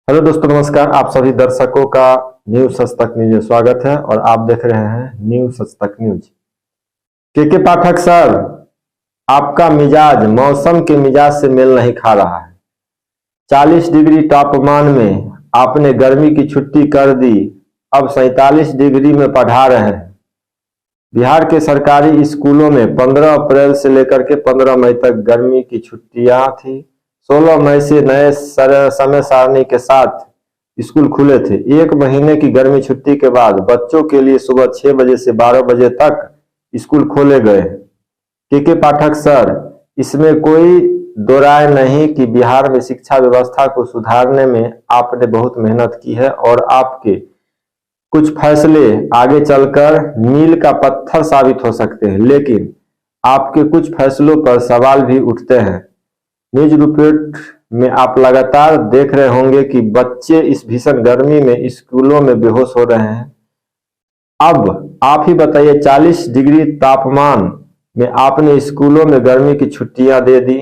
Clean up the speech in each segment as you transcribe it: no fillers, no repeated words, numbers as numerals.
Hello दोस्तों, नमस्कार। आप सभी दर्शकों का न्यूज सच तक न्यूज में स्वागत है और आप देख रहे हैं न्यूज सच तक न्यूज। के पाठक सर, आपका मिजाज मौसम के मिजाज से मेल नहीं खा रहा है। 40 डिग्री तापमान में आपने गर्मी की छुट्टी कर दी, अब 47 डिग्री में पढ़ा रहे हैं। बिहार के सरकारी स्कूलों में 15 अप्रैल से लेकर के 15 मई तक गर्मी की छुट्टियां थी। 16 मई से नए समय सारणी के साथ स्कूल खुले थे। एक महीने की गर्मी छुट्टी के बाद बच्चों के लिए सुबह 6 बजे से 12 बजे तक स्कूल खोले गए। के पाठक सर, इसमें कोई दो राय नहीं कि बिहार में शिक्षा व्यवस्था को सुधारने में आपने बहुत मेहनत की है और आपके कुछ फैसले आगे चलकर मील का पत्थर साबित हो सकते हैं, लेकिन आपके कुछ फैसलों पर सवाल भी उठते हैं। न्यूज रिपोर्ट में आप लगातार देख रहे होंगे कि बच्चे इस भीषण गर्मी में स्कूलों में बेहोश हो रहे हैं। अब आप ही बताइए, 40 डिग्री तापमान में आपने स्कूलों में गर्मी की छुट्टियां दे दी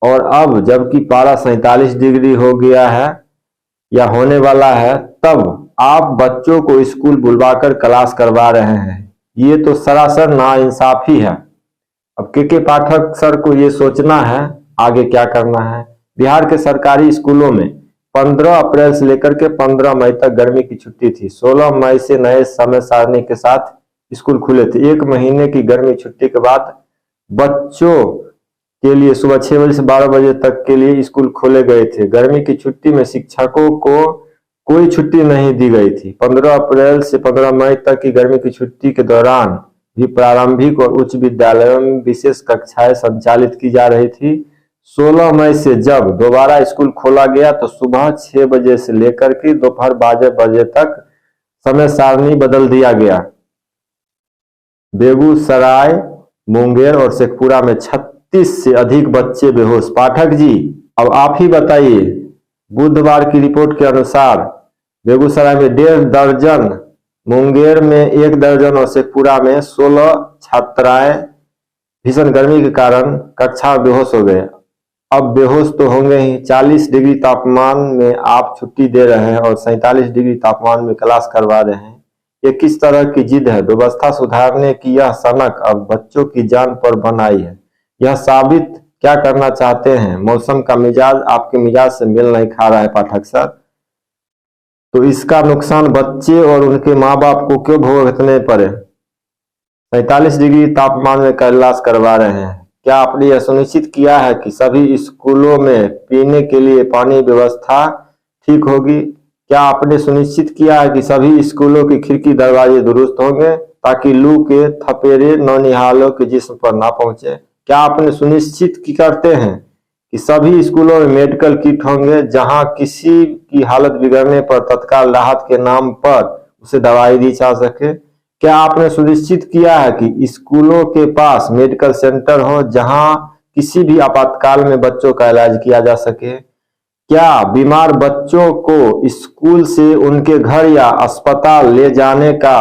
और अब जबकि पारा 47 डिग्री हो गया है या होने वाला है, तब आप बच्चों को स्कूल बुलवाकर क्लास करवा रहे हैं। ये तो सरासर नाइंसाफी है। अब के पाठक सर को ये सोचना है आगे क्या करना है। बिहार के सरकारी स्कूलों में 15 अप्रैल से लेकर के 15 मई तक गर्मी की छुट्टी थी। 16 मई से नए समय सारणी के साथ स्कूल खुले थे। एक महीने की गर्मी छुट्टी के बाद बच्चों के लिए सुबह 6 बजे से 12 बजे तक के लिए स्कूल खोले गए थे। गर्मी की छुट्टी में शिक्षकों को कोई छुट्टी नहीं दी गई थी। 15 अप्रैल से 15 मई तक की गर्मी की छुट्टी के दौरान भी प्रारंभिक और उच्च विद्यालयों में विशेष कक्षाएं संचालित की जा रही थी। 16 मई से जब दोबारा स्कूल खोला गया तो सुबह 6 बजे से लेकर के दोपहर 12 बजे तक समय सारणी बदल दिया गया। बेगूसराय, मुंगेर और शेखपुरा में 36 से अधिक बच्चे बेहोश। पाठक जी, अब आप ही बताइए। बुधवार की रिपोर्ट के अनुसार बेगूसराय में 1.5 दर्जन, मुंगेर में 1 दर्जन और शेखपुरा में 16 छात्राएं भीषण गर्मी के कारण कक्षा में बेहोश हो गए। अब बेहोश तो होंगे ही। 40 डिग्री तापमान में आप छुट्टी दे रहे हैं और 47 डिग्री तापमान में क्लास करवा रहे हैं। ये किस तरह की जिद है? व्यवस्था सुधारने की यह सनक अब बच्चों की जान पर बन आई है। यह साबित क्या करना चाहते हैं? मौसम का मिजाज आपके मिजाज से मेल नहीं खा रहा है पाठक सर, तो इसका नुकसान बच्चे और उनके माँ बाप को क्यों भुगतने पड़े? 47 डिग्री तापमान में क्लास करवा रहे हैं। क्या आपने यह सुनिश्चित किया है कि सभी स्कूलों में पीने के लिए पानी व्यवस्था ठीक होगी? क्या आपने सुनिश्चित किया है कि सभी स्कूलों के खिड़की दरवाजे दुरुस्त होंगे ताकि लू के थपेड़े नौनिहालों के जिस्म पर ना पहुंचे? क्या आपने सुनिश्चित करते हैं कि सभी स्कूलों में मेडिकल किट होंगे, जहां किसी की हालत बिगड़ने पर तत्काल राहत के नाम पर उसे दवाई दी जा सके? क्या आपने सुनिश्चित किया है कि स्कूलों के पास मेडिकल सेंटर हो, जहां किसी भी आपातकाल में बच्चों का इलाज किया जा सके? क्या बीमार बच्चों को स्कूल से उनके घर या अस्पताल ले जाने का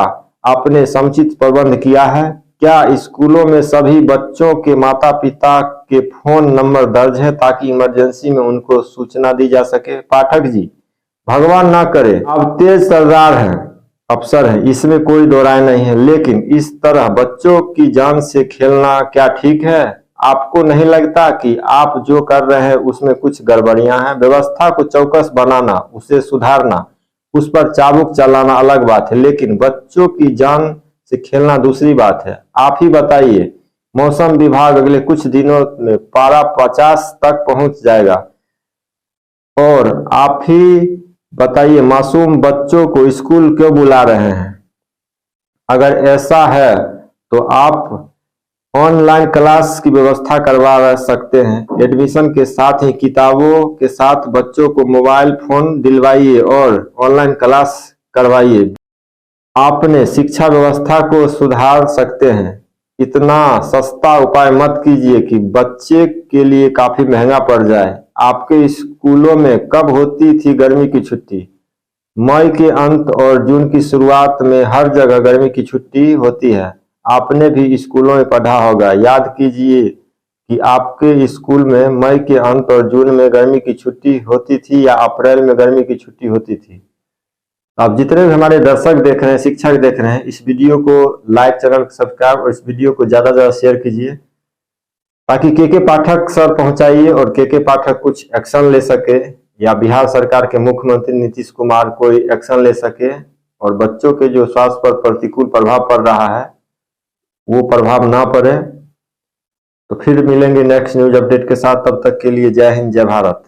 आपने समुचित प्रबंध किया है? क्या स्कूलों में सभी बच्चों के माता पिता के फोन नंबर दर्ज है ताकि इमरजेंसी में उनको सूचना दी जा सके? पाठक जी, भगवान ना करे आप तेज सरदार हैं, अफसर हैं, इसमें कोई दो राय नहीं है, लेकिन इस तरह बच्चों की जान से खेलना क्या ठीक है? आपको नहीं लगता कि आप जो कर रहे हैं उसमें कुछ गड़बड़ियां हैं? व्यवस्था को चौकस बनाना, उसे सुधारना, उस पर चाबुक चलाना अलग बात है, लेकिन बच्चों की जान से खेलना दूसरी बात है। आप ही बताइए, मौसम विभाग अगले कुछ दिनों में पारा 50 तक पहुंच जाएगा और आप ही बताइए, मासूम बच्चों को स्कूल क्यों बुला रहे हैं? अगर ऐसा है तो आप ऑनलाइन क्लास की व्यवस्था करवा सकते हैं। एडमिशन के साथ ही किताबों के साथ बच्चों को मोबाइल फोन दिलवाइए और ऑनलाइन क्लास करवाइए। आपने शिक्षा व्यवस्था को सुधार सकते हैं। इतना सस्ता उपाय मत कीजिए कि बच्चे के लिए काफी महंगा पड़ जाए। आपके स्कूलों में कब होती थी गर्मी की छुट्टी? मई के अंत और जून की शुरुआत में हर जगह गर्मी की छुट्टी होती है। आपने भी स्कूलों में पढ़ा होगा, याद कीजिए कि आपके स्कूल में मई के अंत और जून में गर्मी की छुट्टी होती थी या अप्रैल में गर्मी की छुट्टी होती थी। आप जितने भी हमारे दर्शक देख रहे हैं, शिक्षक देख रहे हैं, इस वीडियो को लाइक, चैनल को सब्सक्राइब और इस वीडियो को ज्यादा से ज्यादा शेयर कीजिए ताकि के पाठक सर पहुंचाइए और के पाठक कुछ एक्शन ले सके या बिहार सरकार के मुख्यमंत्री नीतीश कुमार कोई एक्शन ले सके और बच्चों के जो स्वास्थ्य पर प्रतिकूल प्रभाव पड़ रहा है वो प्रभाव ना पड़े। तो फिर मिलेंगे नेक्स्ट न्यूज अपडेट के साथ, तब तक के लिए जय हिंद, जय भारत।